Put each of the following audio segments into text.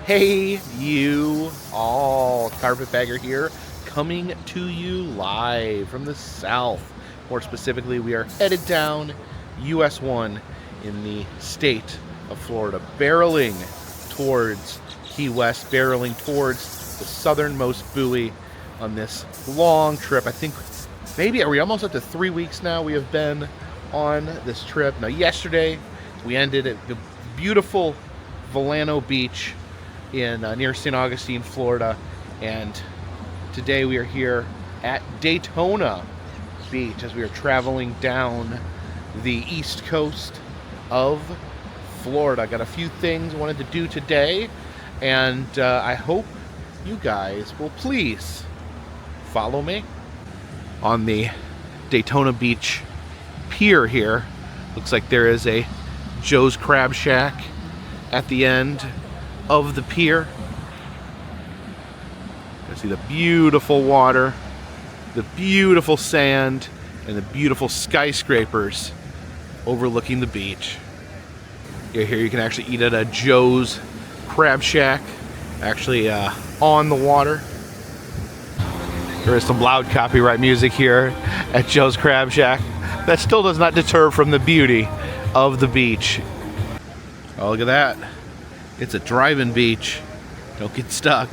Hey, you all. Carpetbagger here, coming to you live from the south. More specifically, we are headed down US 1 in the state of Florida, barreling towards Key West, barreling towards the southernmost buoy on this long trip. I think maybe, are we almost up to 3 weeks now we have been on this trip. Now, yesterday we ended at the beautiful Daytona Beach in near St. Augustine, Florida, and today we are here at Daytona Beach as we are traveling down the east coast of Florida. Got a few things I wanted to do today, and I hope you guys will please follow me on the Daytona Beach pier here. Looks like there is a Joe's Crab Shack at the end of the pier. You can see the beautiful water, the beautiful sand, and the beautiful skyscrapers overlooking the beach. Here you can actually eat at a Joe's Crab Shack, actually on the water. There is some loud copyright music here at Joe's Crab Shack. That still does not deter from the beauty of the beach. Oh, look at that. It's a driving beach. Don't get stuck.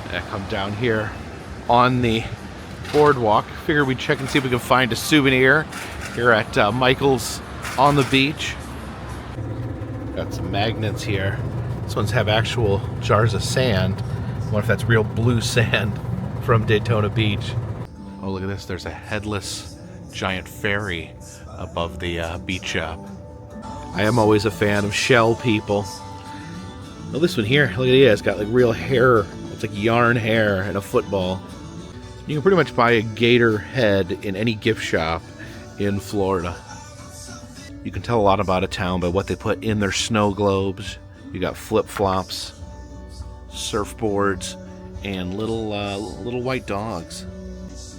I come down here on the boardwalk. Figured we'd check and see if we can find a souvenir here at Michael's on the beach. Got some magnets here. This ones have actual jars of sand. I wonder if that's real blue sand from Daytona Beach. Oh, look at this. There's a headless giant ferry above the beach shop. I am always a fan of shell people. Oh, this one here, look at it. It's got like real hair. It's like yarn hair and a football. You can pretty much buy a gator head in any gift shop in Florida. You can tell a lot about a town by what they put in their snow globes. You got flip-flops, surfboards, and little white dogs.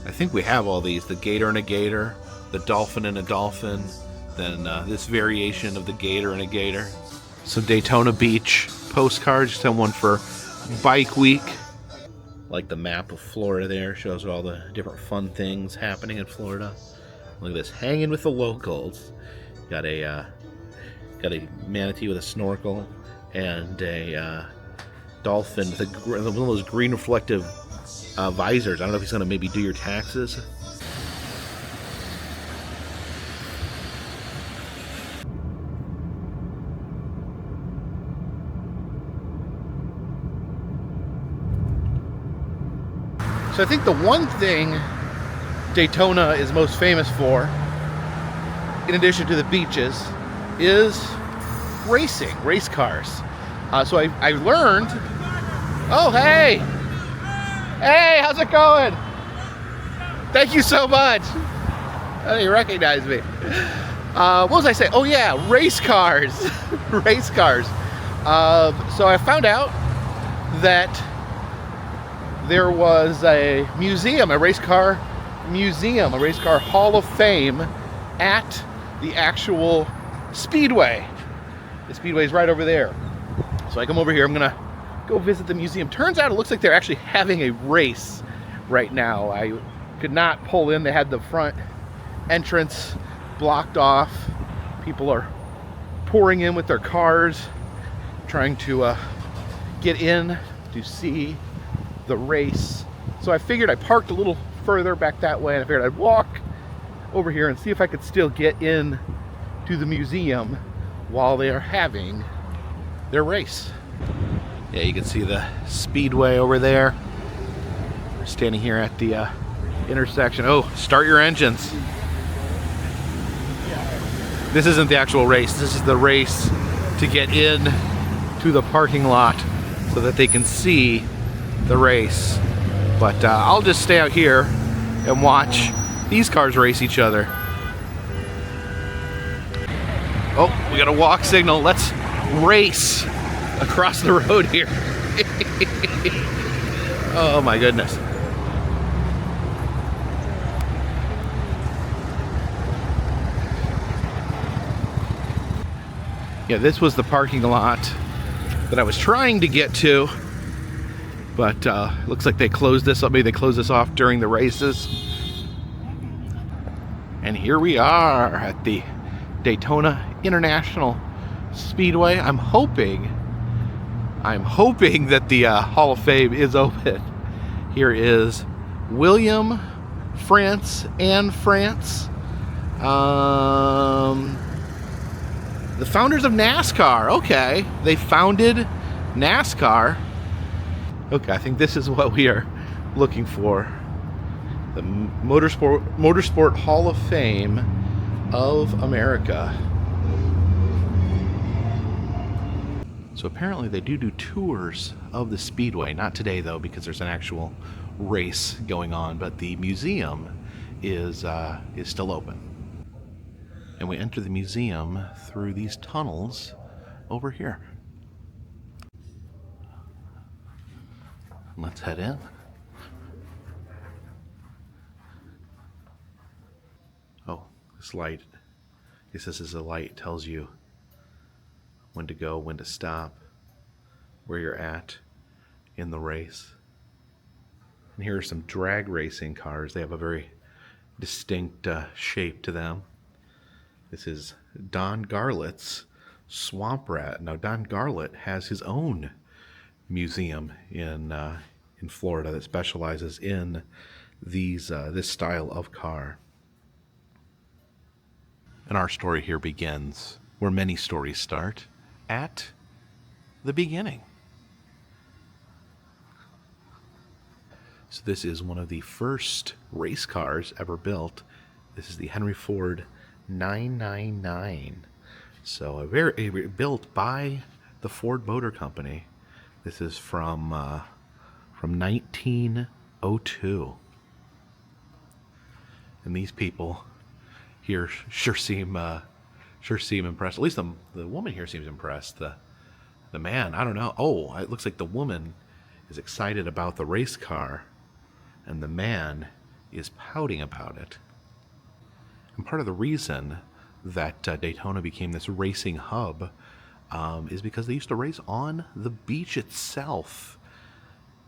I think we have all these. The gator and a gator, the dolphin and a dolphin, then this variation of the gator and a gator. Some Daytona Beach postcards. Just have one for Bike Week. Like the map of Florida there. Shows all the different fun things happening in Florida. Look at this. Hanging with the locals. Got a manatee with a snorkel and a dolphin with one of those green reflective visors. I don't know if he's going to maybe do your taxes. So I think the one thing Daytona is most famous for, in addition to the beaches, is racing, race cars. So I learned, oh, hey! Hey, how's it going? Thank you so much. Oh, you recognize me. What was I saying? Oh yeah, race cars. Race cars. So I found out that there was a museum, a race car museum, a race car hall of fame at the actual Speedway. The Speedway is right over there. So I come over here, I'm gonna go visit the museum. Turns out it looks like they're actually having a race right now. I could not pull in. They had the front entrance blocked off. People are pouring in with their cars, trying to get in to see the race. So I figured I parked a little further back that way, and I figured I'd walk over here and see if I could still get in to the museum while they are having their race. Yeah, you can see the Speedway over there. We're standing here at the intersection. Oh, start your engines. This isn't the actual race. This is the race to get in to the parking lot so that they can see the race. But I'll just stay out here and watch these cars race each other. Oh, we got a walk signal. Let's race across the road here. Oh my goodness. Yeah, this was the parking lot that I was trying to get to, but looks like they closed this up. Maybe they closed this off during the races. And here we are at the Daytona International Speedway. I'm hoping that the Hall of Fame is open. Here is William France and France. The founders of NASCAR. Okay, they founded NASCAR. Okay, I think this is what we are looking for. The Motorsport Hall of Fame of America. So apparently they do tours of the Speedway. Not today though, because there's an actual race going on, but the museum is still open. And we enter the museum through these tunnels over here. Let's head in. Oh, this light. I guess this is a light. It tells you when to go, when to stop, where you're at in the race. And here are some drag racing cars. They have a very distinct shape to them. This is Don Garlett's Swamp Rat. Now, Don Garlett has his own museum in Florida that specializes in this style of car. And our story here begins where many stories start, at the beginning. So this is one of the first race cars ever built. This is the Henry Ford 999. So built by the Ford Motor Company. This is from 1902. And these people here sure seem impressed. At least the woman here seems impressed. The man, I don't know. Oh, it looks like the woman is excited about the race car, and the man is pouting about it. And part of the reason that Daytona became this racing hub is because they used to race on the beach itself.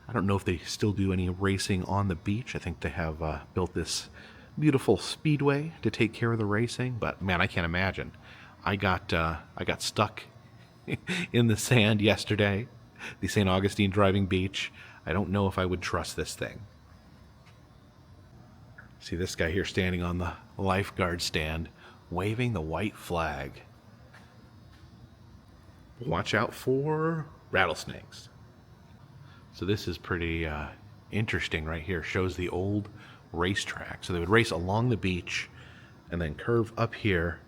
I don't know if they still do any racing on the beach. I think they have built this beautiful speedway to take care of the racing, but man, I can't imagine. I got stuck in the sand yesterday, the St. Augustine driving beach. I don't know if I would trust this thing. See this guy here standing on the lifeguard stand, waving the white flag. Watch out for rattlesnakes. So this is pretty interesting right here. Shows the old racetrack. So they would race along the beach and then curve up here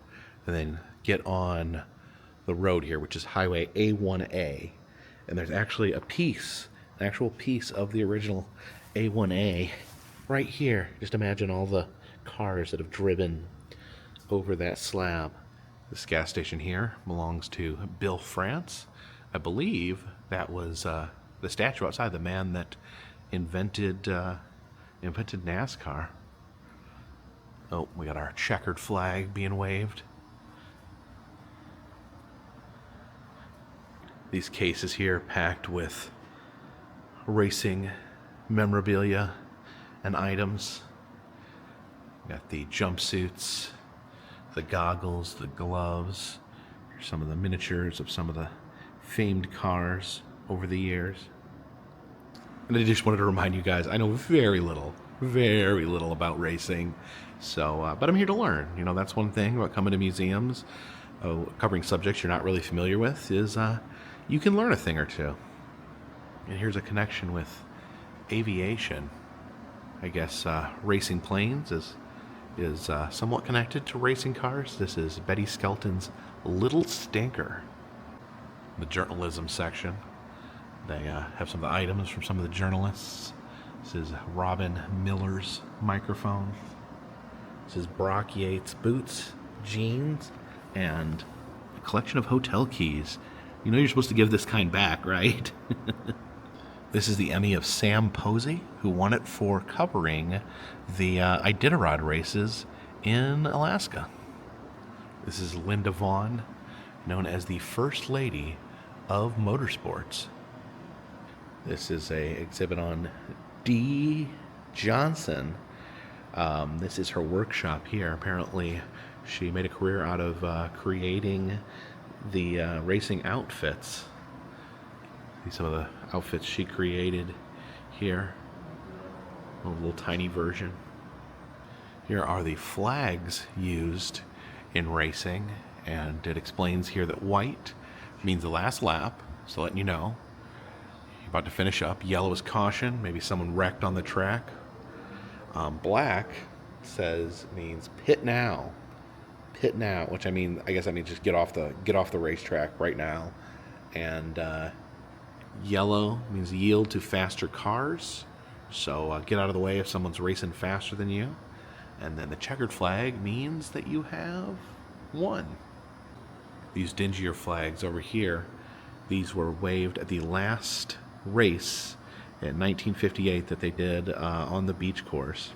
and then get on the road here, which is Highway A1A. And there's actually an actual piece of the original A1A right here. Just imagine all the cars that have driven over that slab. This gas station here belongs to Bill France. I believe that was the statue outside, the man that invented NASCAR. Oh, we got our checkered flag being waved. These cases here packed with racing memorabilia and items. Got the jumpsuits, the goggles, the gloves. Here's some of the miniatures of some of the famed cars over the years. And I just wanted to remind you guys, I know very little about racing. So, but I'm here to learn. You know, that's one thing about coming to museums, covering subjects you're not really familiar with, is you can learn a thing or two. And here's a connection with aviation. I guess racing planes is somewhat connected to racing cars. This is Betty Skelton's Little Stinker. The journalism section. They have some of the items from some of the journalists. This is Robin Miller's microphone. This is Brock Yates' boots, jeans, and a collection of hotel keys. You know you're supposed to give this kind back, right? This is the Emmy of Sam Posey, who won it for covering the Iditarod races in Alaska. This is Linda Vaughn, known as the First Lady of Motorsports. This is a exhibit on Dee Johnson. This is her workshop here. Apparently, she made a career out of creating the racing outfits. These are some of the outfits she created here. A little tiny version. Here are the flags used in racing, and it explains here that white means the last lap, so letting you know you're about to finish up. Yellow is caution, maybe someone wrecked on the track. Black means pit now, which I guess that means just get off the racetrack right now. And yellow means yield to faster cars, so get out of the way if someone's racing faster than you. And then the checkered flag means that you have won. These dingier flags over here, these were waved at the last race in 1958 that they did on the beach course.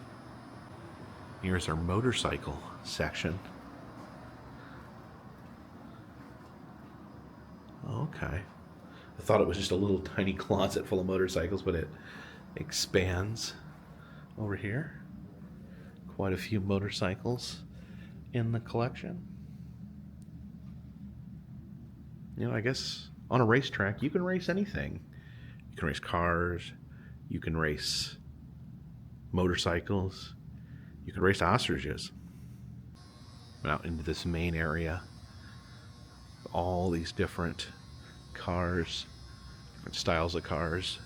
Here's our motorcycle section. Okay. I thought it was just a little tiny closet full of motorcycles, but it expands over here. Quite a few motorcycles in the collection. You know, I guess on a racetrack, you can race anything. You can race cars, you can race motorcycles, you can race ostriches. Out into this main area, all these different cars, different styles of cars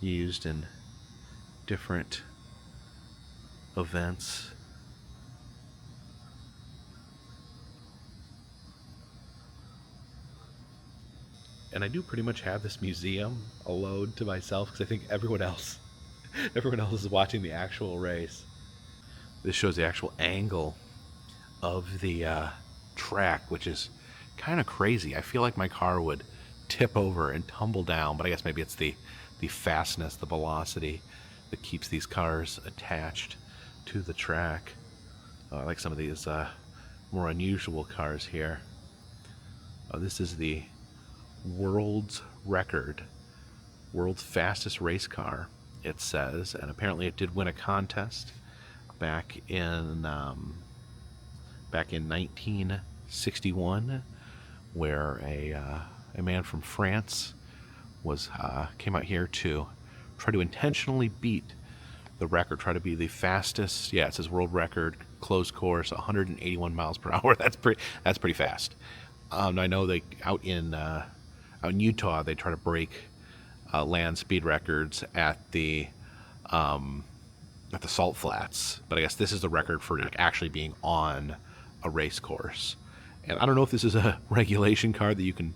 used in different events. And I do pretty much have this museum alone to myself because I think everyone else is watching the actual race. This shows the actual angle of the track, which is kind of crazy. I feel like my car would tip over and tumble down, but I guess maybe it's the fastness, the velocity that keeps these cars attached to the track. I like some of these more unusual cars here. This is the world's record, world's fastest race car, it says, and apparently it did win a contest back in 1961, where a man from France came out here to try to intentionally beat the record, try to be the fastest. Yeah, it says world record, closed course, 181 miles per hour. That's pretty fast. I know they out in Utah they try to break land speed records at the Salt Flats, but I guess this is the record for actually being on a race course. And I don't know if this is a regulation car that you can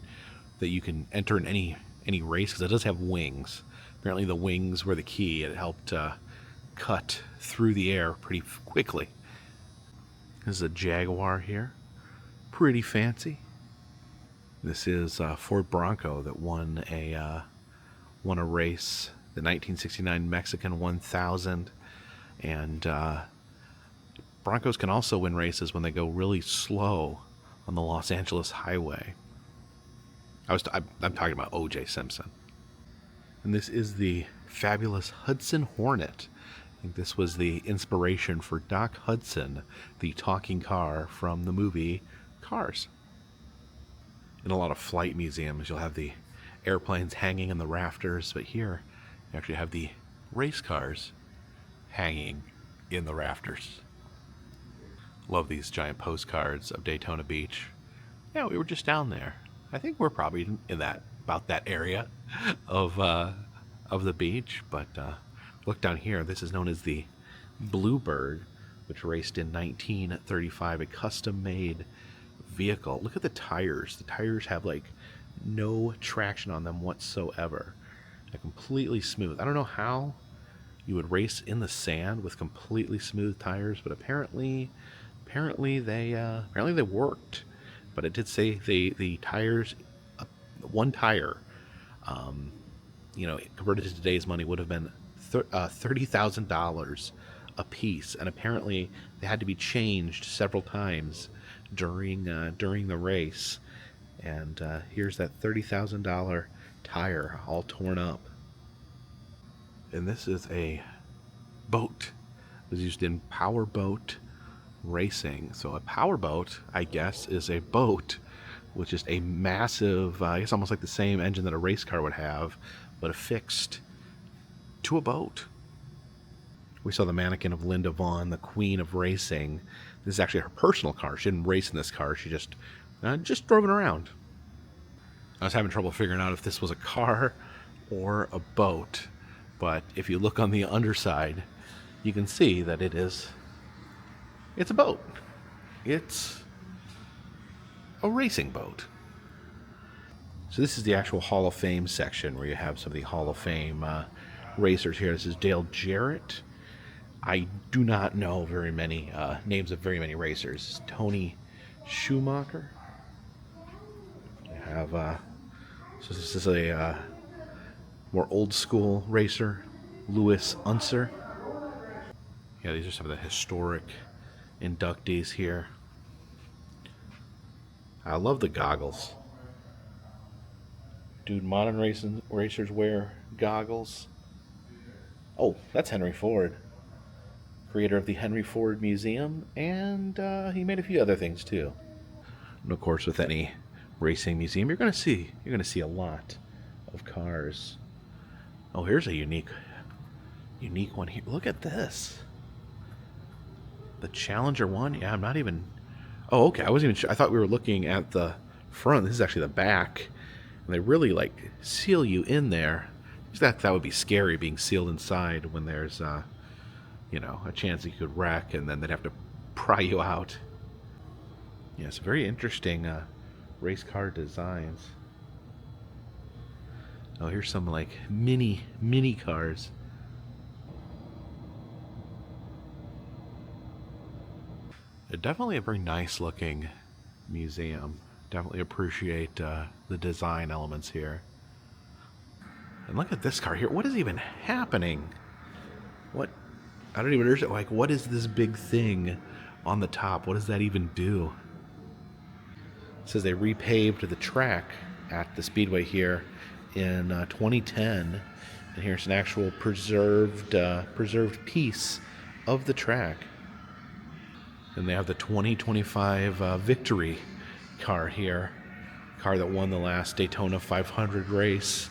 enter in any race, because it does have wings. Apparently the wings were the key. It helped cut through the air pretty quickly. This is a Jaguar here, pretty fancy. This is a Ford Bronco that won a race, the 1969 Mexican 1000. And Broncos can also win races when they go really slow on the Los Angeles highway. I'm talking about O.J. Simpson. And this is the fabulous Hudson Hornet. I think this was the inspiration for Doc Hudson, the talking car from the movie Cars. In a lot of flight museums, you'll have the airplanes hanging in the rafters, but here you actually have the race cars hanging in the rafters. Love these giant postcards of Daytona Beach. Yeah, we were just down there. I think we're probably in about that area of the beach, but look down here. This is known as the Bluebird, which raced in 1935, a custom-made vehicle. Look at the tires. The tires have like no traction on them whatsoever. They're completely smooth. I don't know how you would race in the sand with completely smooth tires, but apparently they worked. But it did say the tires, one tire, converted to today's money would have been $30,000 a piece, and apparently they had to be changed several times during the race. And here's that $30,000 tire all torn up. And this is a boat. It was used in powerboat racing. So a powerboat, I guess, is a boat with just a massive, I guess almost like the same engine that a race car would have, but affixed to a boat. We saw the mannequin of Linda Vaughn, the queen of racing. This is actually her personal car. She didn't race in this car. She just drove it around. I was having trouble figuring out if this was a car or a boat. But if you look on the underside, you can see that it's a boat. It's a racing boat. So this is the actual Hall of Fame section where you have some of the Hall of Fame racers here. This is Dale Jarrett. I do not know very many names of very many racers. Tony Schumacher. You have so this is a more old school racer, Louis Unser. Yeah, these are some of the historic inductees here. I love the goggles. Dude, modern racers wear goggles. Oh, that's Henry Ford, creator of the Henry Ford Museum, and he made a few other things too. And of course, with any racing museum, you're going to see a lot of cars. Oh, here's a unique one here. Look at this. The Challenger one. Yeah, I'm not even. Oh, okay. I wasn't even sure. I thought we were looking at the front. This is actually the back, and they really like seal you in there. That would be scary, being sealed inside when there's a chance that you could wreck, and then they'd have to pry you out. Yeah, it's very interesting race car designs. Oh, here's some like mini cars. Definitely a very nice looking museum. Definitely appreciate the design elements here. And look at this car here. What is even happening? What? I don't even understand. Like, what is this big thing on the top? What does that even do? It says they repaved the track at the Speedway here in 2010. And here's an actual preserved piece of the track. And they have the 2025 Victory car here. Car that won the last Daytona 500 race.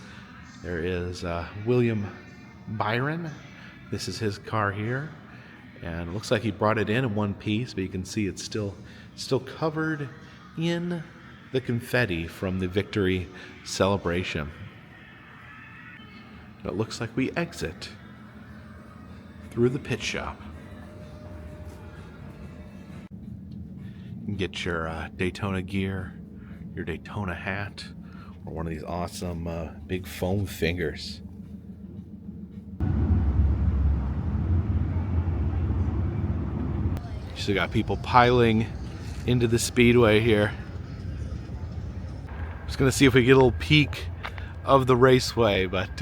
There is William Byron. This is his car here. And it looks like he brought it in one piece, but you can see it's still covered in the confetti from the Victory celebration. And it looks like we exit through the pit shop. You can get your Daytona gear, your Daytona hat, or one of these awesome big foam fingers. You still got people piling into the Speedway here. Just gonna see if we get a little peek of the raceway, but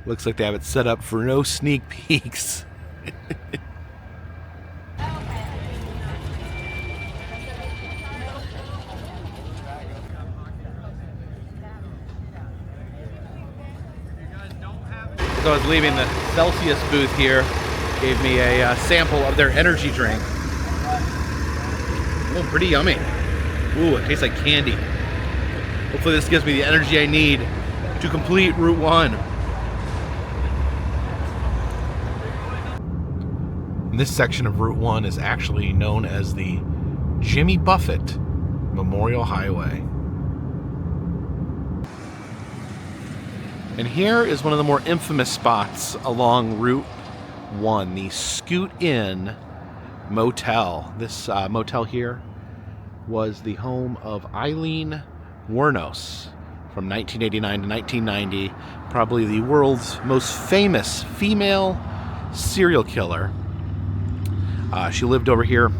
looks like they have it set up for no sneak peeks. As I was leaving the Celsius booth here, gave me a sample of their energy drink. Oh, pretty yummy. Ooh, it tastes like candy. Hopefully this gives me the energy I need to complete Route 1. And this section of Route 1 is actually known as the Jimmy Buffett Memorial Highway. And here is one of the more infamous spots along Route 1, the Scoot Inn Motel. This motel here was the home of Eileen Wuornos from 1989 to 1990, probably the world's most famous female serial killer. She lived over here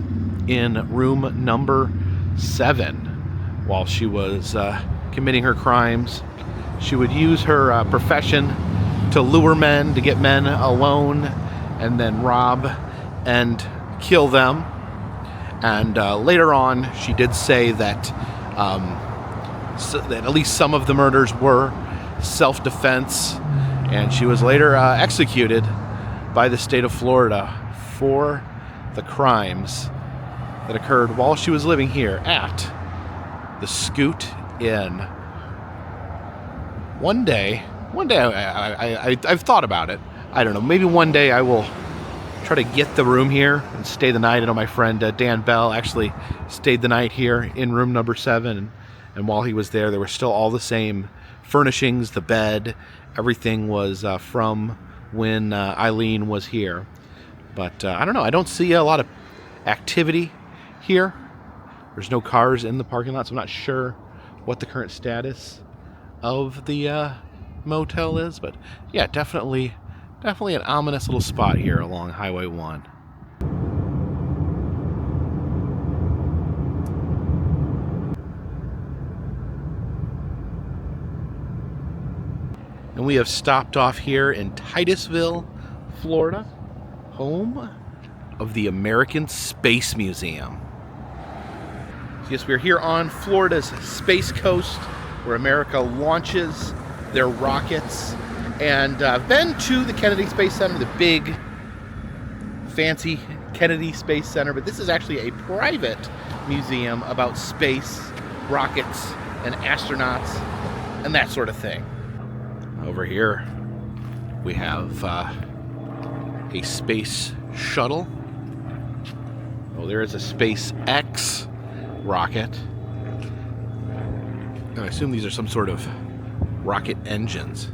in room number 7 while she was committing her crimes. She would use her profession to lure men, to get men alone, and then rob and kill them. And later on, she did say that that at least some of the murders were self-defense, and she was later executed by the state of Florida for the crimes that occurred while she was living here at the Scoot Inn. One day I've thought about it. I don't know, maybe one day I will try to get the room here and stay the night. I know my friend Dan Bell actually stayed the night here in room number 7, and while he was there were still all the same furnishings, the bed, everything was from when Eileen was here. But I don't know, I don't see a lot of activity here. There's no cars in the parking lot, so I'm not sure what the current status of the motel is. But yeah, definitely an ominous little spot here along Highway 1. And we have stopped off here in Titusville, Florida, home of the American Space Museum. Yes, we're here on Florida's Space Coast, where America launches their rockets. And I've been to the Kennedy Space Center, the big, fancy Kennedy Space Center, but this is actually a private museum about space, rockets, and astronauts, and that sort of thing. Over here, we have a space shuttle. Oh, there is a SpaceX rocket. And I assume these are some sort of rocket engines.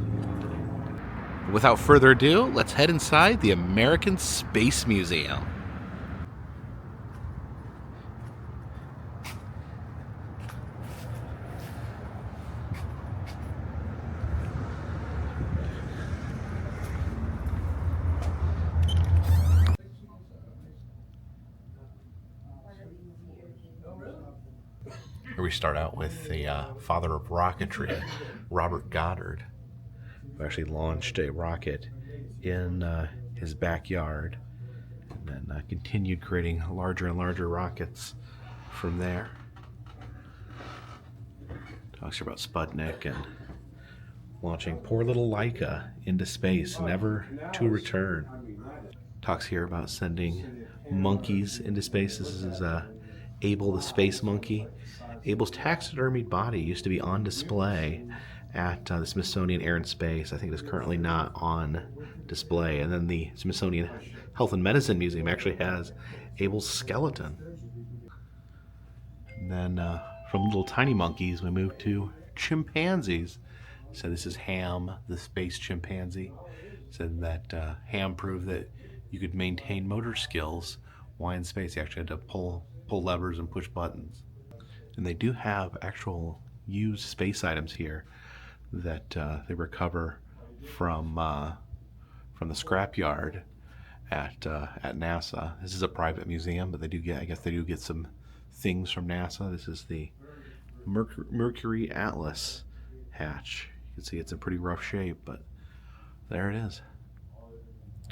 Without further ado, let's head inside the American Space Museum. Here we start out with the father of rocketry, Robert Goddard, who actually launched a rocket in his backyard and then continued creating larger and larger rockets from there. Talks about Sputnik and launching poor little Laika into space, never to return. Talks here about sending monkeys into space. This is Abel the space monkey. Abel's taxidermied body used to be on display at the Smithsonian Air and Space. I think it is currently not on display. And then the Smithsonian Health and Medicine Museum actually has Abel's skeleton. And then from little tiny monkeys, we move to chimpanzees. So this is Ham, the space chimpanzee. Said that Ham proved that you could maintain motor skills while in space. You actually had to pull levers and push buttons. And they do have actual used space items here that they recover from the scrapyard at NASA. This is a private museum, but they do get some things from NASA. This is the Mercury Atlas hatch. You can see it's in pretty rough shape, but there it is.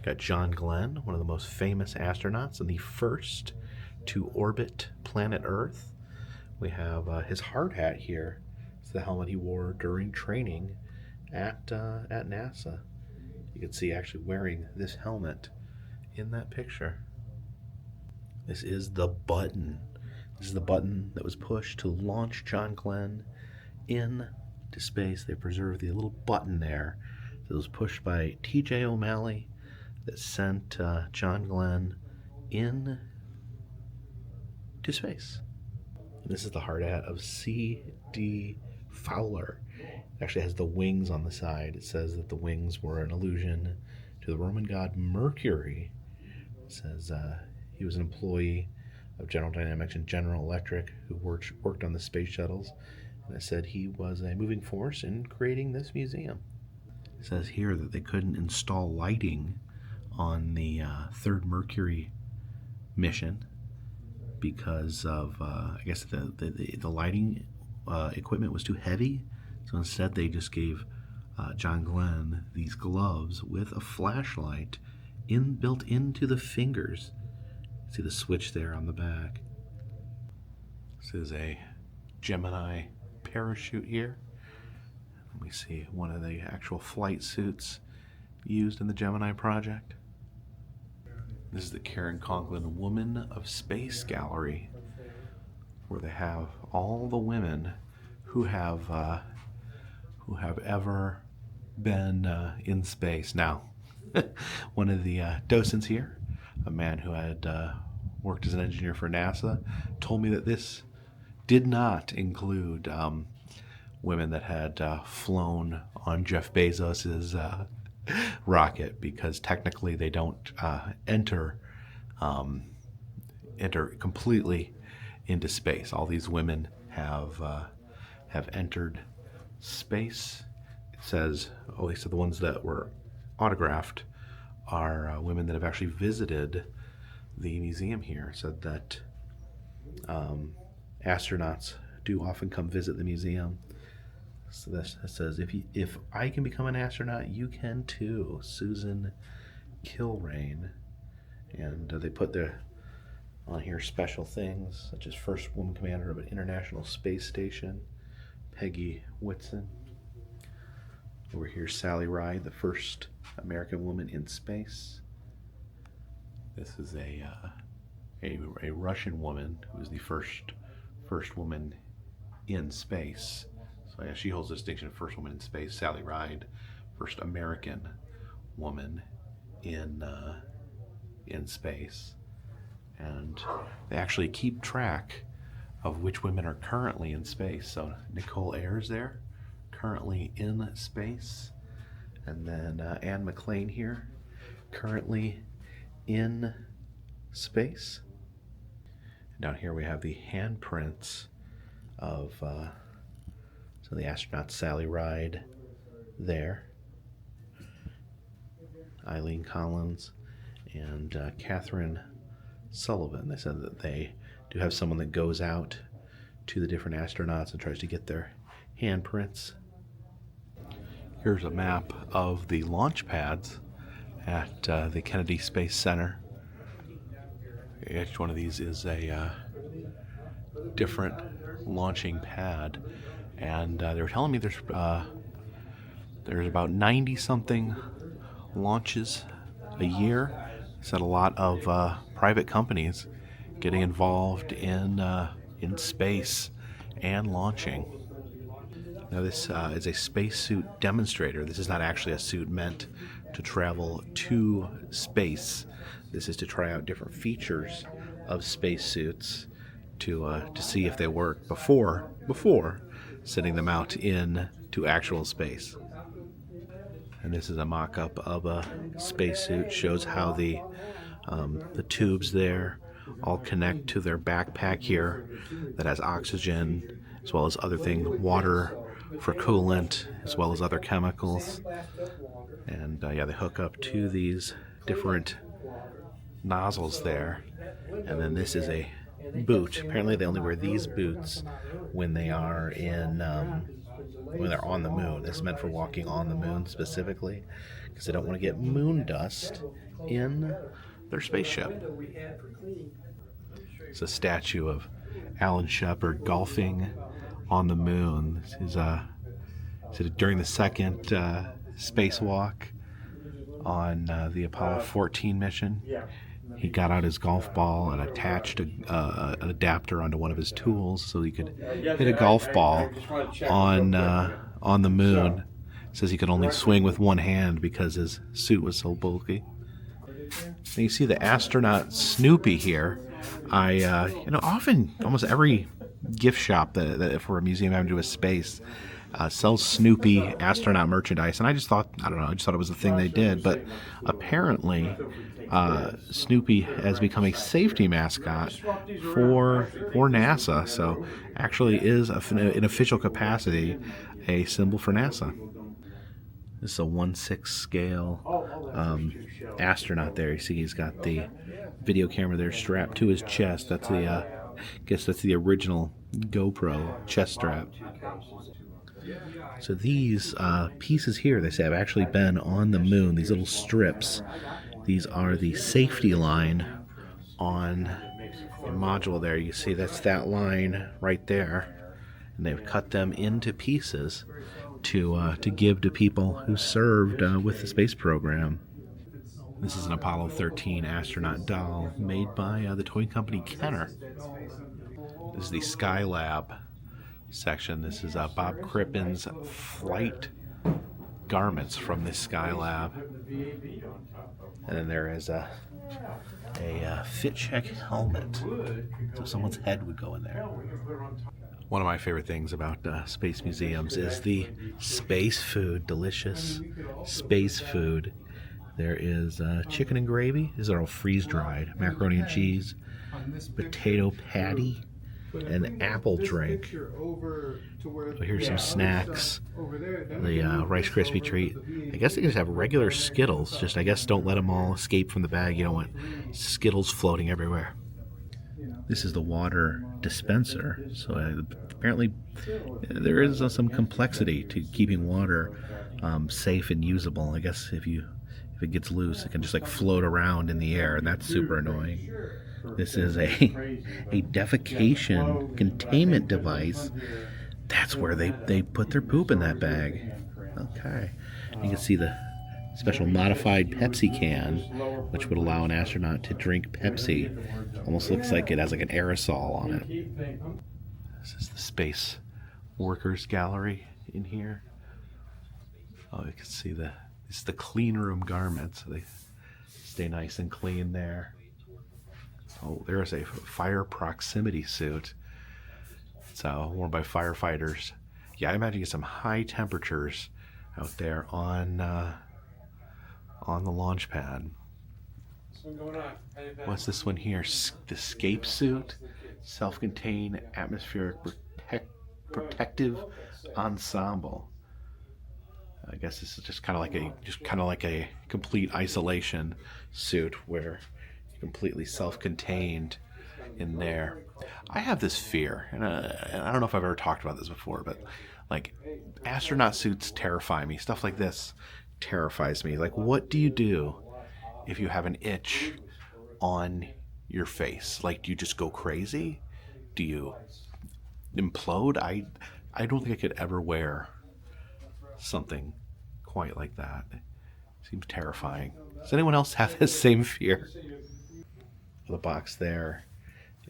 Got John Glenn, one of the most famous astronauts and the first to orbit planet Earth. We have his hard hat here. It's the helmet he wore during training at NASA. You can see actually wearing this helmet in that picture. This is the button. This is the button that was pushed to launch John Glenn into space. They preserved the little button there that was pushed by T.J. O'Malley that sent John Glenn in to space. And this is the hard hat of C.D. Fowler. It actually has the wings on the side. It says that the wings were an allusion to the Roman god Mercury. It says he was an employee of General Dynamics and General Electric who worked on the space shuttles. And it said he was a moving force in creating this museum. It says here that they couldn't install lighting on the third Mercury mission because of, I guess, the lighting equipment was too heavy. So instead they just gave John Glenn these gloves with a flashlight built into the fingers. See the switch there on the back. This is a Gemini parachute here. Let me see one of the actual flight suits used in the Gemini project. This is the Karen Conklin Woman of Space Gallery, where they have all the women who have ever been in space. Now, one of the docents here, a man who had worked as an engineer for NASA, told me that this did not include women that had flown on Jeff Bezos's rocket, because technically they don't enter completely into space. All these women have entered space. It says, at least the ones that were autographed are women that have actually visited the museum here. It said that astronauts do often come visit the museum. So this says, if I can become an astronaut, you can too. Susan Kilrain. And they put on here special things, such as first woman commander of an international space station, Peggy Whitson. Over here, Sally Ride, the first American woman in space. This is a Russian woman who was the first woman in space. So yeah, she holds the distinction of first woman in space. Sally Ride, first American woman in space. And they actually keep track of which women are currently in space. So Nicole Ayers there, currently in space. And then Anne McLean here, currently in space. Down here we have the handprints of so the astronaut Sally Ride there, Eileen Collins, and Catherine Sullivan. They said that they do have someone that goes out to the different astronauts and tries to get their handprints. Here's a map of the launch pads at the Kennedy Space Center. Each one of these is a different launching pad, and they were telling me there's about 90-something launches a year. Said a lot of private companies getting involved in space and launching. Now this is a spacesuit demonstrator. This is not actually a suit meant to travel to space. This is to try out different features of spacesuits to see if they work before sending them out into actual space. And this is a mock-up of a spacesuit. Shows how the tubes there all connect to their backpack here that has oxygen, as well as other things, water for coolant, as well as other chemicals. And yeah, they hook up to these different nozzles there. And then this is a boot. Apparently they only wear these boots when they are when they're on the moon. This is meant for walking on the moon specifically, because they don't want to get moon dust in their spaceship. It's a statue of Alan Shepard golfing on the moon. This is during the second spacewalk on the Apollo 14 mission. He got out his golf ball and attached an adapter onto one of his tools so he could hit a golf ball on the moon. It says he could only swing with one hand because his suit was so bulky. And you see the astronaut Snoopy here. Often almost every gift shop that for a museum having to do with space sells Snoopy astronaut merchandise, and I just thought it was a thing they did, but apparently Snoopy has become a safety mascot for NASA, so actually is in official capacity a symbol for NASA. This is a 1/6 scale astronaut there. You see he's got the video camera there strapped to his chest. That's I guess that's the original GoPro chest strap. So these pieces here, they say, have actually been on the moon. These little strips, these are the safety line on a module there. You see that's that line right there. and they would cut them into pieces to give to people who served with the space program. This is an Apollo 13 astronaut doll made by the toy company Kenner. This is the Skylab section. This is Bob Crippen's flight garments from this Skylab. And then there is a fit check helmet, so someone's head would go in there. One of my favorite things about space museums is the space food, delicious space food. There is chicken and gravy. These are all freeze-dried. Macaroni and cheese, potato patty, an apple drink. Here's some snacks. The Rice Krispie treat. I guess they just have regular Skittles. Just, I guess, don't let them all escape from the bag. You don't want Skittles floating everywhere. This is the water dispenser. So apparently there is some complexity to keeping water safe and usable. I guess if it gets loose, it can just like float around in the air, and that's super annoying. This is a defecation containment device. That's where they put their poop in that bag. Okay. You can see the special modified Pepsi can, which would allow an astronaut to drink Pepsi. Almost looks like it has like an aerosol on it. This is the Space Workers Gallery in here. Oh, you can see this is the clean room garments. They stay nice and clean there. Oh, there's a fire proximity suit. It's worn by firefighters. Yeah, I imagine you get some high temperatures out there on the launch pad. What's this one here? The escape suit, self-contained atmospheric protective ensemble. I guess this is just kind of like a complete isolation suit where you're completely self-contained in there. I have this fear, and I don't know if I've ever talked about this before, but like astronaut suits terrify me. Stuff like this terrifies me. Like, what do you do if you have an itch on your face? Like, do you just go crazy? Do you implode? I don't think I could ever wear something quite like that. It seems terrifying. Does anyone else have the same fear? The box there,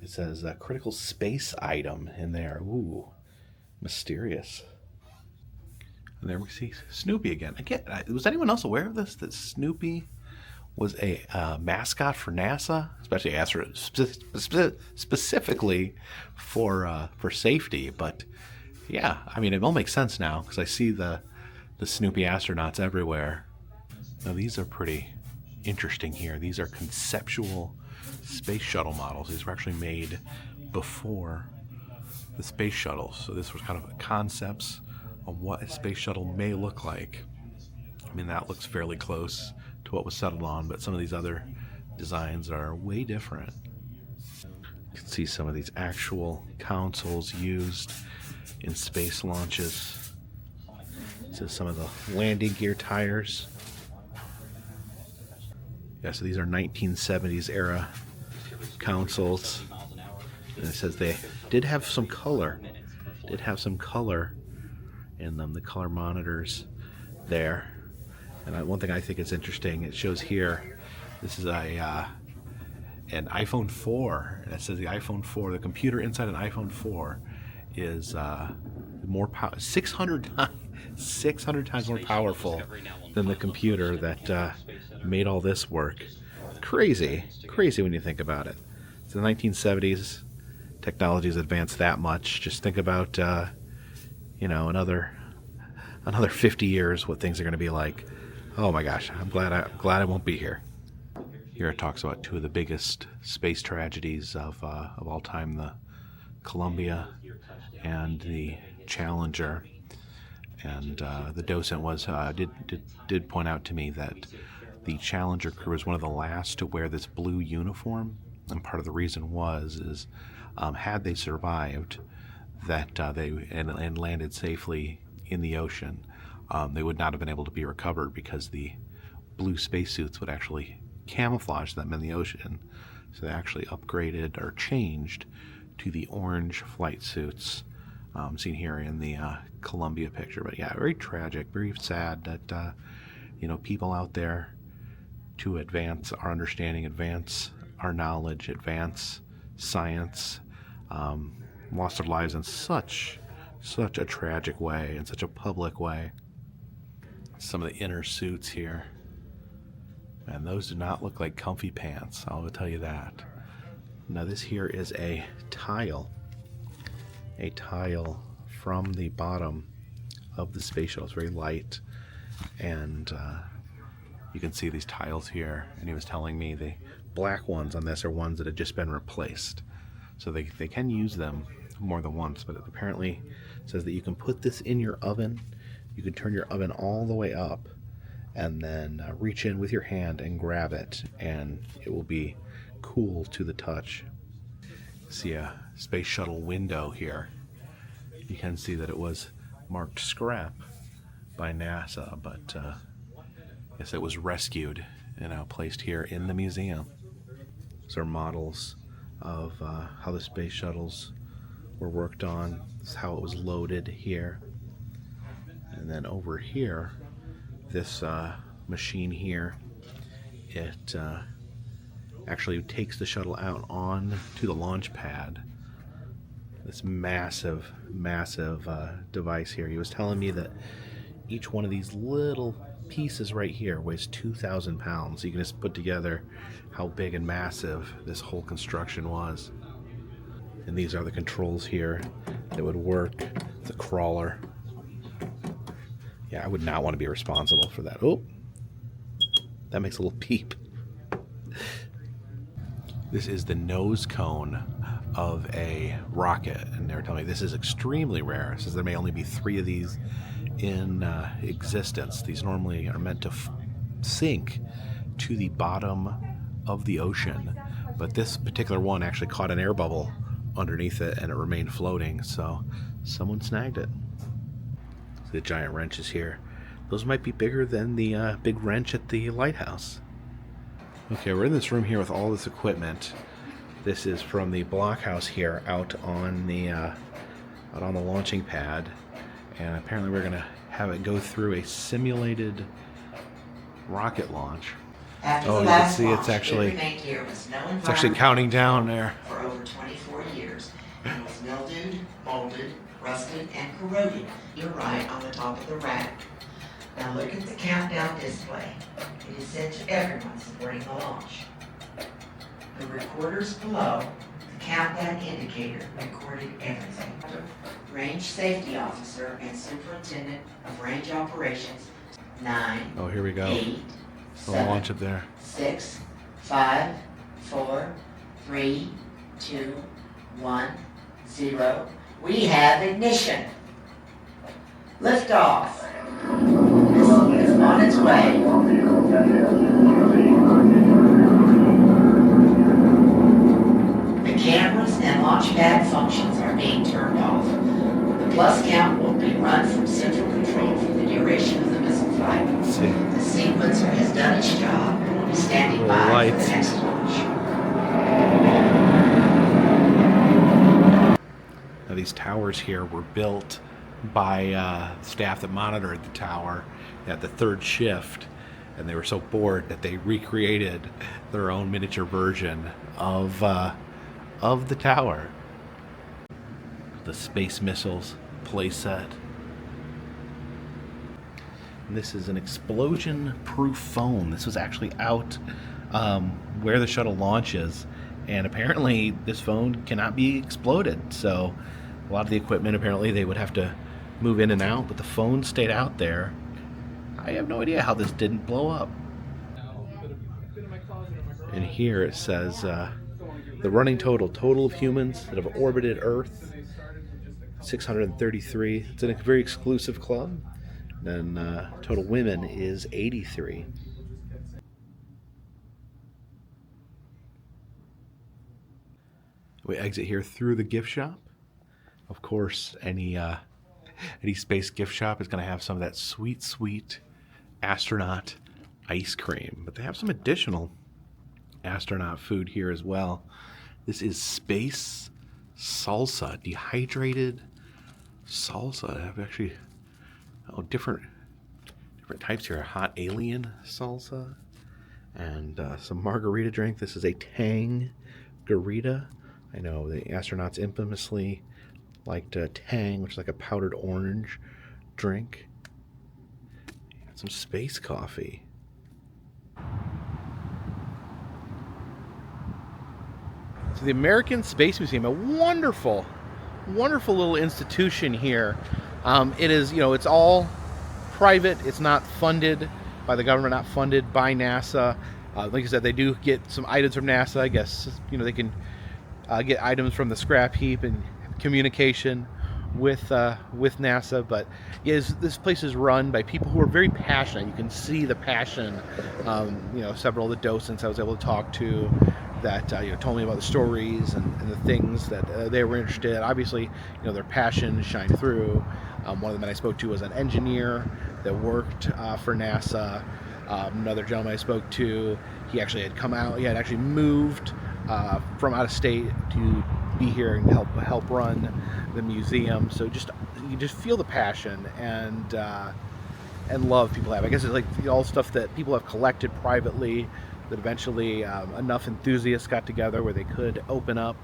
it says a critical space item in there. Ooh, mysterious. And there we see Snoopy again. Was anyone else aware of this? That Snoopy was a mascot for NASA, especially specifically for safety. But yeah, I mean, it all makes sense now because I see the Snoopy astronauts everywhere. Now these are pretty interesting here. These are conceptual space shuttle models. These were actually made before the space shuttle. So this was kind of concepts on what a space shuttle may look like. I mean, that looks fairly close to what was settled on, but some of these other designs are way different. You can see some of these actual consoles used in space launches. This is some of the landing gear tires. Yeah, so these are 1970s era consoles. And it says they did have some color. In them, the color monitors there. And one thing I think is interesting, it shows here, this is an iPhone 4. And it says the iPhone 4, the computer inside an iPhone 4 is more 600 times more powerful than the computer that made all this work. Crazy when you think about it. It's the 1970s. Technology's advanced that much. Just think about, another 50 years, what things are going to be like. Oh my gosh, I'm glad I won't be here. Here it talks about two of the biggest space tragedies of all time: the Columbia and the Challenger. And the docent did point out to me that the Challenger crew was one of the last to wear this blue uniform, and part of the reason is had they survived that and landed safely in the ocean, they would not have been able to be recovered because the blue spacesuits would actually camouflage them in the ocean. So they actually upgraded or changed to the orange flight suits seen here in the Columbia picture. But yeah, very tragic, very sad that you know, people out there to advance our understanding, advance our knowledge, advance science, lost their lives in such a tragic way, in such a public way. Some of the inner suits here, and those do not look like comfy pants, I'll tell you that. Now this here is a tile from the bottom of the space shuttle. It's very light, and you can see these tiles here, and he was telling me the black ones on this are ones that had just been replaced, so they can use them more than once. But it apparently says that you can put this in your oven, you can turn your oven all the way up, and then reach in with your hand and grab it, and it will be cool to the touch. See a space shuttle window here. You can see that it was marked scrap by NASA, but I guess it was rescued and now placed here in the museum. These are models of how the space shuttles were worked on. This is how it was loaded here. And then over here, this machine here, it actually takes the shuttle out on to the launch pad. This massive device here. He was telling me that each one of these little pieces right here weighs 2,000 pounds. So you can just put together how big and massive this whole construction was. And these are the controls here that would work the crawler. Yeah, I would not want to be responsible for that. Oh, that makes a little peep. This is the nose cone of a rocket, and they were telling me this is extremely rare. It says there may only be 3 of these in existence. These normally are meant to sink to the bottom of the ocean, but this particular one actually caught an air bubble underneath it and it remained floating, so someone snagged it. The giant wrenches here, those might be bigger than the big wrench at the lighthouse. Okay, we're in this room here with all this equipment. This is from the blockhouse here out on the launching pad, and apparently we're gonna have it go through a simulated rocket launch. Oh, you can see it's actually counting down there. For over 24 years, and was mildewed, molded, rusted, and corroded. You're right on the top of the rack. Now look at the countdown display. It is sent to everyone supporting the launch. The recorders below, the countdown indicator recorded everything. Range Safety Officer and Superintendent of Range Operations, 9. Oh, here we go. 8, We'll 7, launch it there. 6, 5, 4, 3, 2, 1, 0. We have ignition. Lift off. It's on its way. The cameras and launch pad functions are being turned off. The plus count will be run from central control for the duration of the missile flight. The sequencer has done its job and will be standing by for the next launch. Now these towers here were built by staff that monitored the tower at the 3rd shift, and they were so bored that they recreated their own miniature version of the tower. The space missiles playset. And this is an explosion-proof phone. This was actually out where the shuttle launches, and apparently this phone cannot be exploded. So a lot of the equipment, apparently they would have to move in and out, but the phone stayed out there. I have no idea how this didn't blow up. And here it says the running total of humans that have orbited Earth, 633. It's in a very exclusive club. Then total women is 83. We exit here through the gift shop. Of course, any space gift shop is going to have some of that sweet astronaut ice cream. But they have some additional astronaut food here as well. This is space salsa, dehydrated salsa. I have actually different types here. A hot alien salsa and some margarita drink. This is a Tang Garita. I know the astronauts infamously liked Tang, which is like a powdered orange drink. Some space coffee. So the American Space Museum, a wonderful, wonderful little institution here. It is, it's all private. It's not funded by the government, not funded by NASA. Like I said, they do get some items from NASA. I guess, they can get items from the scrap heap and communication with NASA. But this place is run by people who are very passionate. You can see the passion. Several of the docents I was able to talk to that told me about the stories and the things that they were interested in. Obviously, their passion shined through. One of the men I spoke to was an engineer that worked for NASA. Another gentleman I spoke to, he actually had come out. He had actually moved from out of state to be here and help run the museum. So you just feel the passion and love people have. I guess it's like all stuff that people have collected privately that eventually enough enthusiasts got together where they could open up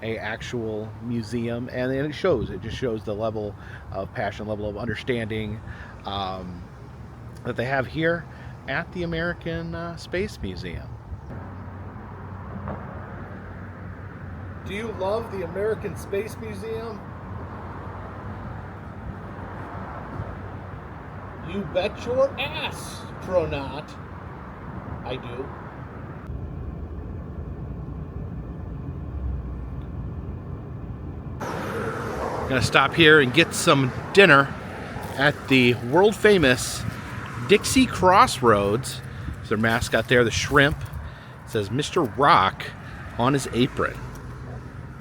a actual museum, and it shows. It just shows the level of passion, level of understanding that they have here at the American Space Museum. Do you love the American Space Museum? You bet your ass, astronaut. I do. Gonna stop here and get some dinner at the world famous Dixie Crossroads. There's their mascot there, the shrimp. It says Mr. Rock on his apron.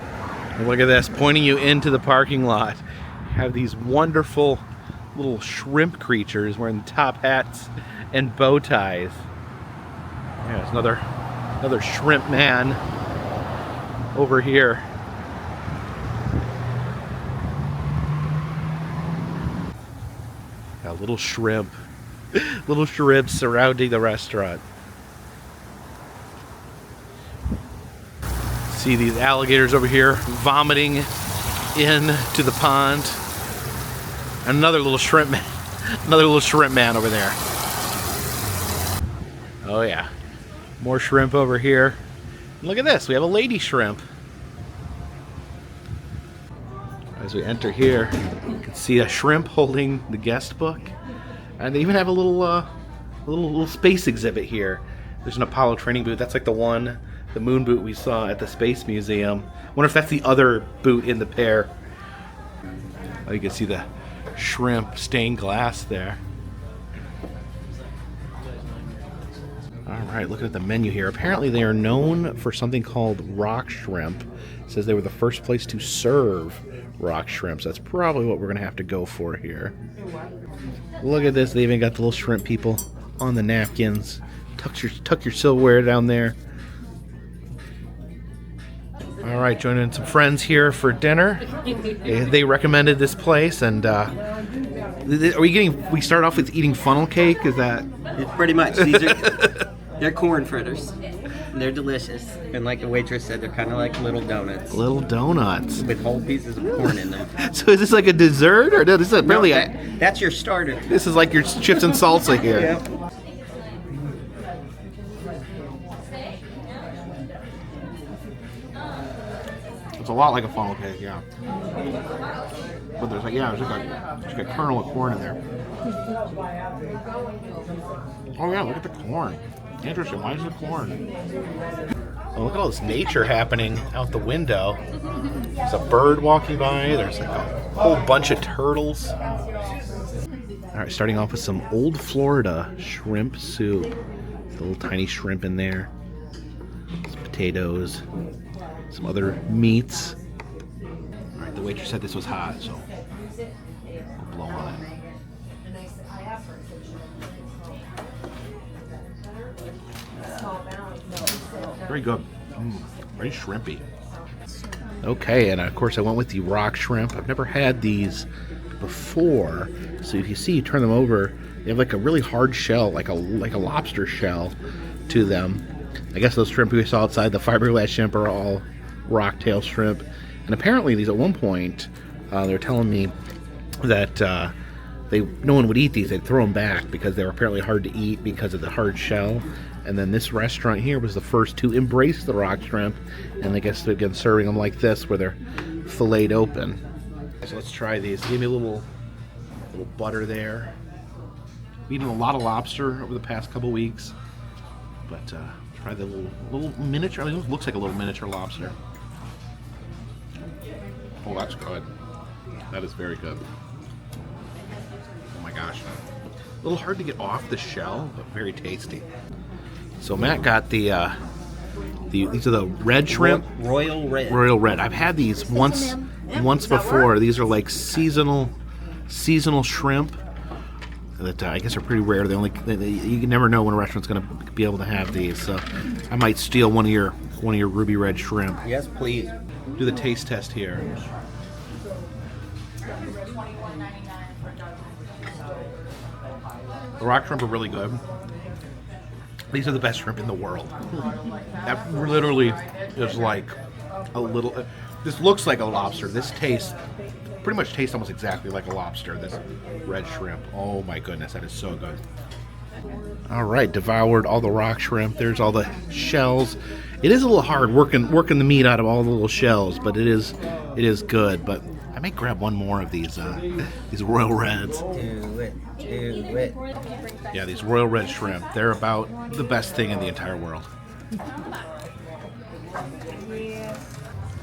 And look at this, pointing you into the parking lot. You have these wonderful little shrimp creatures wearing top hats and bow ties. There's another shrimp man over here. Got little shrimp surrounding the restaurant. See these alligators over here vomiting into the pond. Another little shrimp man over there. Oh yeah, more shrimp over here. And look at this, we have a lady shrimp. As we enter here, you can see a shrimp holding the guest book, and they even have a little space exhibit here. There's an Apollo training boot. That's like the moon boot we saw at the Space Museum. I wonder if that's the other boot in the pair. Oh, you can see the shrimp stained glass there. Alright, looking at the menu here. Apparently they are known for something called rock shrimp. It says they were the first place to serve rock shrimp. So that's probably what we're going to have to go for here. Look at this. They even got the little shrimp people on the napkins. Tuck your silverware down there. Alright, joining some friends here for dinner. They recommended this place, and we start off with eating funnel cake? Is that... It's pretty much. They're corn fritters. They're delicious. And like the waitress said, they're kind of like little donuts. Little donuts. With whole pieces of corn in them. So is this like a dessert? Or no, this is apparently that's your starter. This is like your chips and salsa here. Yep. It's a lot like a funnel cake, yeah. But there's like a kernel of corn in there. Oh yeah, look at the corn. Interesting. Why is there corn? Oh, look at all this nature happening out the window. There's a bird walking by. There's like a whole bunch of turtles. All right, starting off with some Old Florida shrimp soup. There's a little tiny shrimp in there. Some potatoes. Some other meats. All right, the waitress said this was hot, so we'll blow on it. Very good. Very shrimpy. Okay, and of course I went with the rock shrimp. I've never had these before. So if you see, you turn them over, they have like a really hard shell, like a lobster shell to them. I guess those shrimp we saw outside, the fiberglass shrimp, are all rocktail shrimp. And apparently these, at one point, they're telling me that no one would eat these. They'd throw them back because they were apparently hard to eat because of the hard shell. And then this restaurant here was the first to embrace the rock shrimp, and I guess they're again serving them like this, where they're filleted open. So let's try these. Give me a little butter there. We've eaten a lot of lobster over the past couple weeks, but try the little miniature. I mean, it looks like a little miniature lobster. Oh, that's good. That is very good. Oh my gosh. A little hard to get off the shell, but very tasty. So Matt got these are the red shrimp. Royal Red. Royal Red. I've had these once before. These are like seasonal shrimp that I guess are pretty rare. You can never know when a restaurant's going to be able to have these. So I might steal one of your ruby red shrimp. Yes, please. Do the taste test here. The rock shrimp are really good. These are the best shrimp in the world. That literally is like a little. This looks like a lobster. This pretty much tastes almost exactly like a lobster. This red shrimp. Oh my goodness, that is so good. All right, devoured all the rock shrimp. There's all the shells. It is a little hard working the meat out of all the little shells, but it is good. But I may grab one more of these Royal Reds. Do it. Yeah, these Royal Red shrimp. They're about the best thing in the entire world.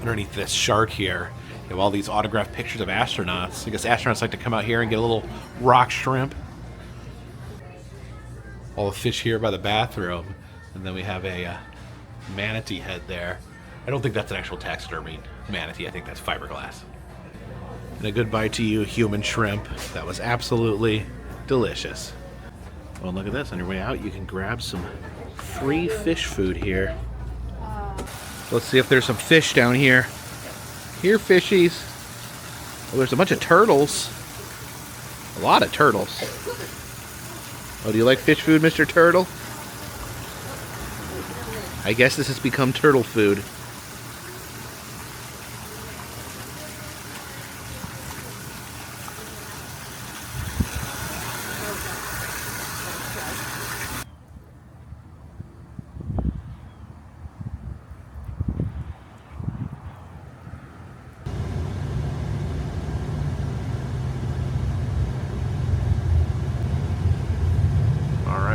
Underneath this shark here, you have all these autographed pictures of astronauts. I guess astronauts like to come out here and get a little rock shrimp. All the fish here by the bathroom. And then we have a manatee head there. I don't think that's an actual taxidermy manatee. I think that's fiberglass. And a goodbye to you, human shrimp. That was absolutely delicious. Well, look at this. On your way out, you can grab some free fish food here. Let's see if there's some fish down here. Here, fishies. Oh, there's a bunch of turtles. A lot of turtles. Oh, do you like fish food, Mr. Turtle? I guess this has become turtle food.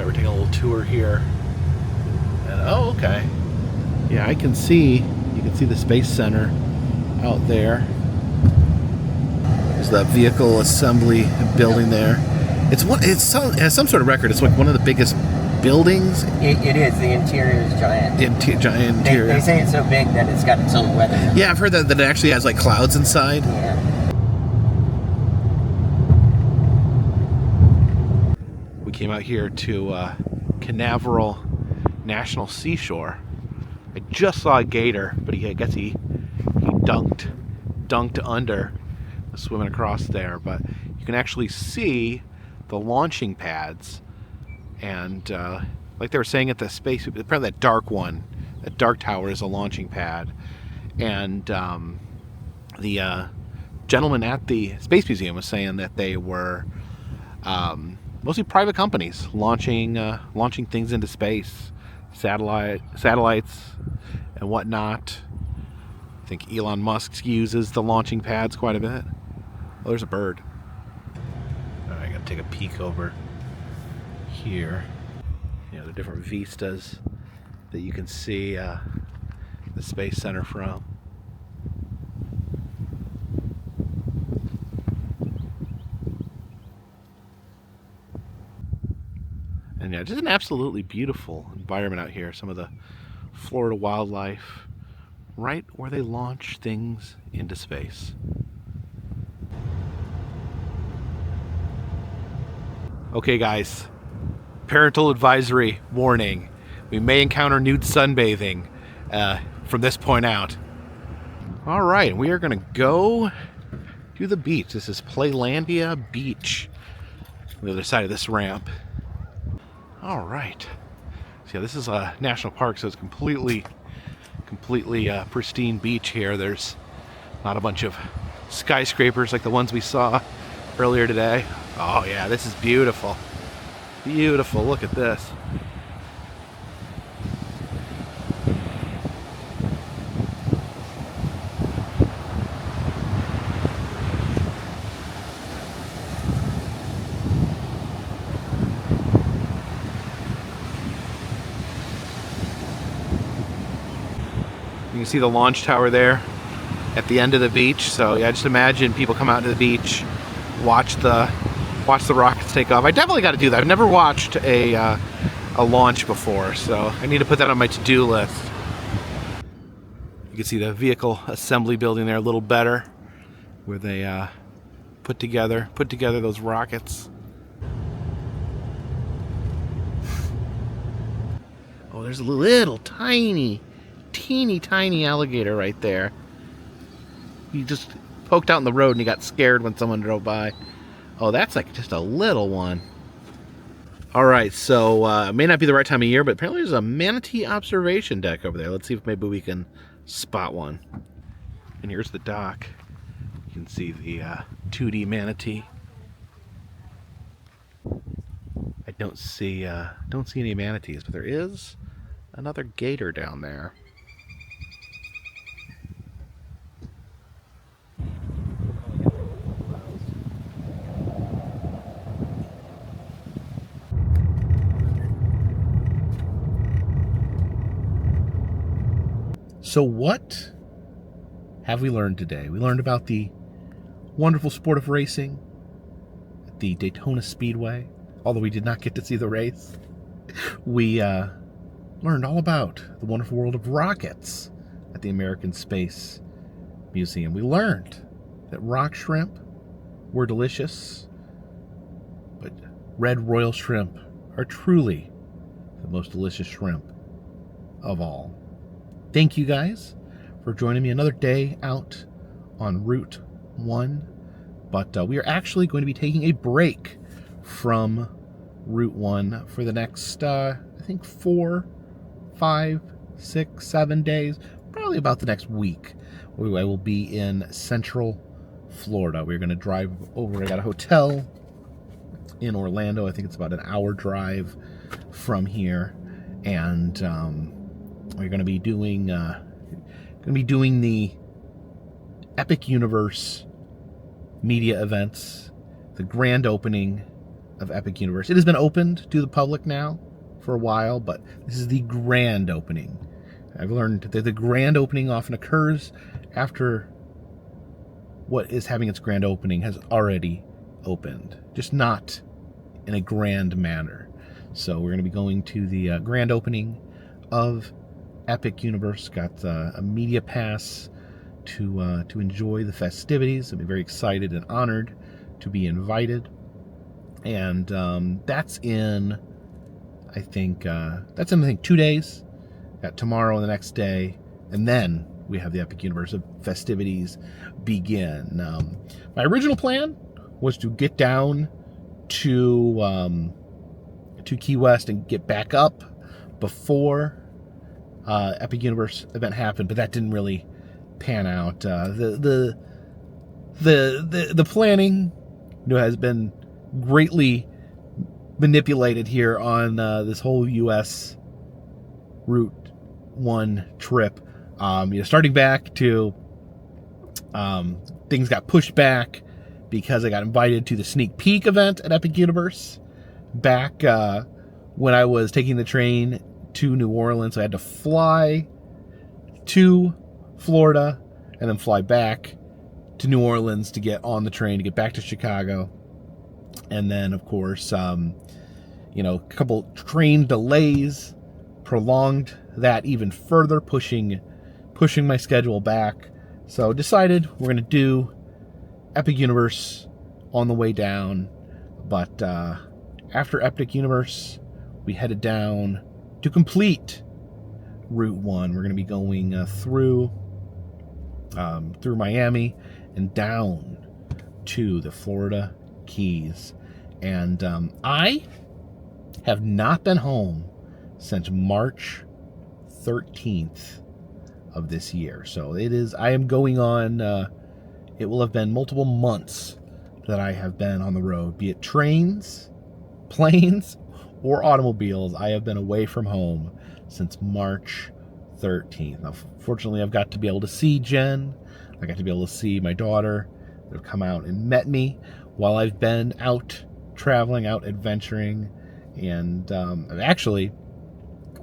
We're taking a little tour here. And oh, okay. Yeah, you can see the Space Center out there. There's the vehicle assembly building there. It has some sort of record. It's like one of the biggest buildings. It is. The interior is giant. Giant interior. They say it's so big that it's got its own weather. Yeah, I've heard that it actually has like clouds inside. Yeah. We came out here to Canaveral National Seashore. I just saw a gator, but I guess he dunked under, swimming across there. But you can actually see the launching pads, and like they were saying at the space, apparently that dark tower is a launching pad, and the gentleman at the Space Museum was saying that they were mostly private companies launching things into space, satellites and whatnot. I think Elon Musk uses the launching pads quite a bit. Oh, there's a bird. All right, I gotta take a peek over here. You know, the different vistas that you can see the Space Center from. And yeah, just an absolutely beautiful environment out here. Some of the Florida wildlife, right where they launch things into space. Okay guys, parental advisory warning. We may encounter nude sunbathing from this point out. All right, we are going to go to the beach. This is Playlandia Beach, on the other side of this ramp. All right. So yeah, this is a national park, so it's completely pristine beach here. There's not a bunch of skyscrapers like the ones we saw earlier today. Oh yeah, this is beautiful. Beautiful, look at this. You can see the launch tower there at the end of the beach. So yeah, just imagine people come out to the beach, watch the rockets take off. I definitely got to do that. I've never watched a launch before, so I need to put that on my to-do list. You can see the vehicle assembly building there a little better, where they put together those rockets. Oh, there's a little teeny tiny alligator right there. He just poked out in the road and he got scared when someone drove by. Oh, that's like just a little one. All right, so it may not be the right time of year, but apparently there's a manatee observation deck over there. Let's see if maybe we can spot one. And here's the dock. You can see the 2D manatee. I don't see any manatees, but there is another gator down there. So what have we learned today? We learned about the wonderful sport of racing at the Daytona Speedway, although we did not get to see the race. We learned all about the wonderful world of rockets at the American Space Museum. We learned that rock shrimp were delicious, but red royal shrimp are truly the most delicious shrimp of all. Thank you guys for joining me another day out on Route 1. But we are actually going to be taking a break from Route 1 for the next, I think 4, 5, 6, 7 days. Probably about the next week. I will be in Central Florida. We're going to drive over. I got a hotel in Orlando. I think it's about an hour drive from here. And we're going to be doing the Epic Universe media events, the grand opening of Epic Universe. It has been opened to the public now for a while, but this is the grand opening. I've learned that the grand opening often occurs after what is having its grand opening has already opened, just not in a grand manner. So we're going to be going to the grand opening of Epic Universe. Got a media pass to enjoy the festivities. I'm very excited and honored to be invited. And that's in, I think 2 days. Got tomorrow and the next day, and then we have the Epic Universe festivities begin. My original plan was to get down to Key West and get back up before Epic Universe event happened, but that didn't really pan out. The planning, has been greatly manipulated here on this whole U.S. Route 1 trip. Starting back to things got pushed back because I got invited to the sneak peek event at Epic Universe back when I was taking the train to New Orleans. I had to fly to Florida and then fly back to New Orleans to get on the train to get back to Chicago. And then, of course, a couple train delays prolonged that even further, pushing my schedule back. So decided we're going to do Epic Universe on the way down. But after Epic Universe, we headed down to complete Route 1. We're going to be going through through Miami and down to the Florida Keys. And I have not been home since March 13th of this year. So I am going on, it will have been multiple months that I have been on the road, be it trains, planes, or automobiles. I have been away from home since March 13th. Now, fortunately, I've got to be able to see Jen. I got to be able to see my daughter. They've come out and met me while I've been out traveling, out adventuring. And actually,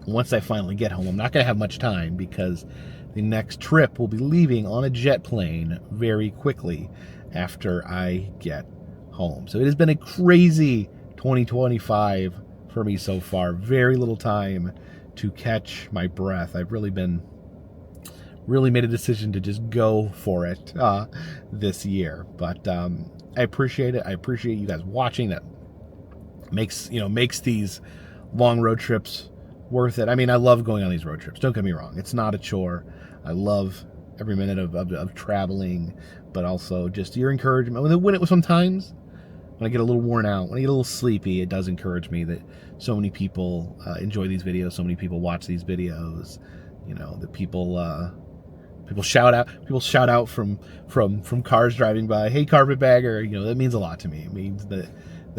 once I finally get home, I'm not going to have much time because the next trip will be leaving on a jet plane very quickly after I get home. So it has been a crazy 2025 for me so far. Very little time to catch my breath. I've really made a decision to just go for it this year. But I appreciate it. I appreciate you guys watching. That makes these long road trips worth it. I mean, I love going on these road trips. Don't get me wrong. It's not a chore. I love every minute of traveling, but also just your encouragement. Sometimes when I get a little worn out, when I get a little sleepy, it does encourage me that so many people enjoy these videos, so many people watch these videos. That people shout out from cars driving by, "Hey, Carpetbagger!" That means a lot to me. It means that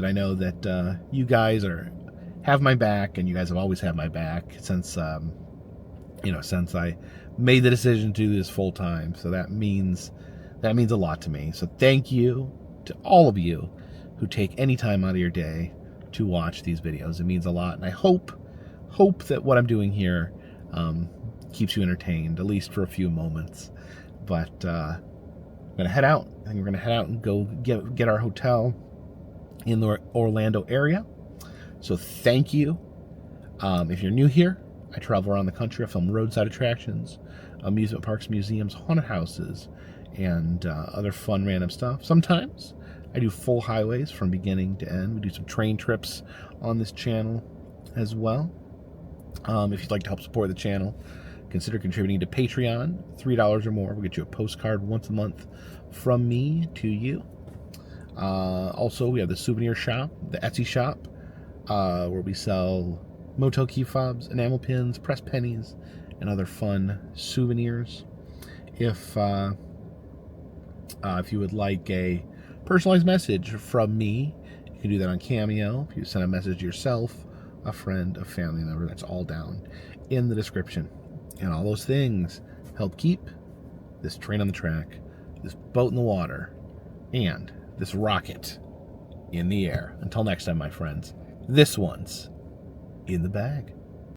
I know that you guys have my back, and you guys have always had my back since since I made the decision to do this full time. So that means a lot to me. So thank you to all of you who take any time out of your day to watch these videos. It means a lot, and I hope that what I'm doing here keeps you entertained, at least for a few moments. But I'm gonna head out. I think we're gonna head out and go get our hotel in the Orlando area. So thank you. If you're new here, I travel around the country. I film roadside attractions, amusement parks, museums, haunted houses, and other fun random stuff. Sometimes I do full highways from beginning to end. We do some train trips on this channel as well. If you'd like to help support the channel, consider contributing to Patreon. $3 or more will get you a postcard once a month from me to you. Also, we have the souvenir shop, the Etsy shop, where we sell motel key fobs, enamel pins, pressed pennies, and other fun souvenirs. If you would like a personalized message from me, you can do that on Cameo. If you send a message to yourself, a friend, a family member, that's all down in the description. And all those things help keep this train on the track, this boat in the water, and this rocket in the air. Until next time, my friends, this one's in the bag.